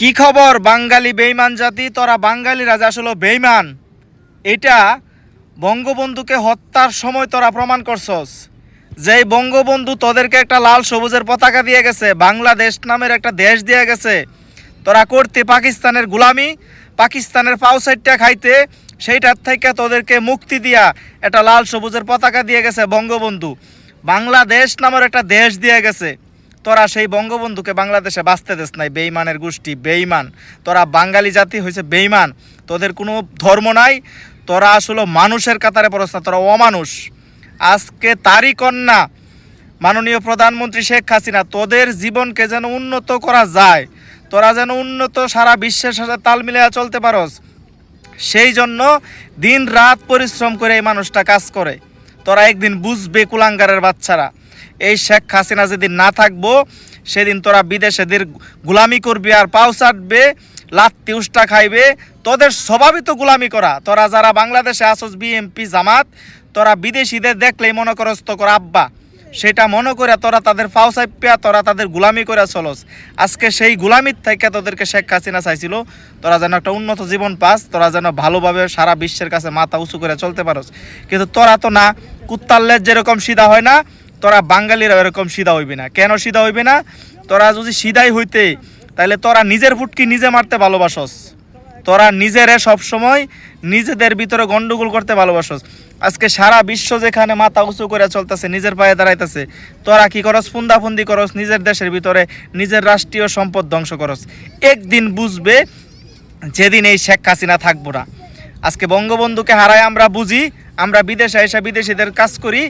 কি খবর বাঙালি বেঈমান জাতি, তোরা বাঙালিরা যে আসলে বেঈমান এটা বঙ্গবন্ধুকে হত্যার সময় তোরা প্রমাণ করছস। যেই বঙ্গবন্ধু তোদেরকে একটা লাল সবুজের পতাকা দিয়ে গেছে, বাংলাদেশ নামের একটা দেশ দিয়ে গেছে, তোরা করতে পাকিস্তানের গোলামি, পাকিস্তানের পাও সাইডটা খাইতে, সেইটার থেকে তোদেরকে মুক্তি দিয়া একটা লাল সবুজের পতাকা দিয়ে গেছে বঙ্গবন্ধু। বাংলাদেশ নামের একটা দেশ দিয়ে গেছে, তোরা সেই বঙ্গবন্ধুকে বাংলাদেশে বাঁচতে দেস নাই। বেঈমানের গোষ্ঠী, বেঈমান। তোরা বাঙালি জাতি হয়েছে বেঈমান, তোদের কোনো ধর্ম নাই, তোরা আসলে মানুষের কাতারে পড়ছ না, তোরা অমানুষ। আজকে তারই কন্যা মাননীয় প্রধানমন্ত্রী শেখ হাসিনা তোদের জীবনকে যেন উন্নত করা যায়, তোরা যেন উন্নত সারা বিশ্বের সাথে তাল মিলিয়ে চলতে পারস, সেই জন্য দিন রাত পরিশ্রম করে এই মানুষটা কাজ করে। তোরা একদিন বুঝবে কুলাঙ্গারের বাচ্চারা, এই শেখ হাসিনা যেদিন না থাকবো সেদিন তোরা বিদেশেদের গোলামি করবি আর পাও চাটবে, লাত্তি উষ্টা খাইবে। তোদের স্বভাবই তো গোলামি করা। তোরা যারা বাংলাদেশে আসস বিএমপি জামাত, তোরা বিদেশিদের দেখলেই মনে করস তো কর আব্বা, সেটা মনে করে তোরা তাদের পাও চাপিয়া তোরা তাদের গোলামি করে চলস। আজকে সেই গোলামির থেকে তোদেরকে শেখ হাসিনা চাইছিল তোরা যেন একটা উন্নত জীবন পাস, তোরা যেন ভালোভাবে সারা বিশ্বের কাছে মাথা উঁচু করে চলতে পারস। কিন্তু তোরা তো না, কুত্তার লেজ যেরকম সিধা হয় না, তোরা বাঙালিরা এরকম সিধা হইবে না। কেন সিধা হইবে না? তোরা যদি সিধাই হইতে তাহলে তোরা নিজের ফুটকি নিজে মারতে ভালোবাসস, তোরা নিজেরে সবসময় নিজেদের ভিতরে গন্ডগোল করতে ভালোবাসস। আজকে সারা বিশ্ব যেখানে মাথা উঁচু করে চলতেছে, নিজের পায়ে দাঁড়াইতেছে, তোরা কি করস? ফুন্দাফুন্দি করস, নিজের দেশের ভিতরে নিজের রাষ্ট্রীয় সম্পদ ধ্বংস করস। একদিন বুঝবে যেদিন এই শেখ হাসিনা থাকবো না। আজকে বঙ্গবন্ধুকে হারায় আমরা বুঝি, আমরা বিদেশে এসে বিদেশিদের কাজ করি।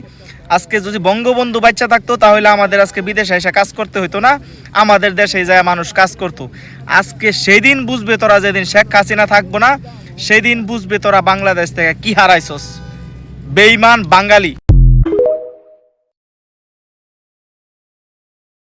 আজকে যদি বঙ্গবন্ধু বাচ্চা থাকতো তাহলে আমাদের আজকে বিদেশে এসে কাজ করতে হইতো না, আমাদের দেশে যায় মানুষ কাজ করতো। আজকে সেই দিন বুঝবে তোরা, যেদিন শেখ হাসিনা থাকবো না সেদিন বুঝবে তোরা বাংলাদেশ থেকে কি হারাইছস। বেঈমান বাঙালি।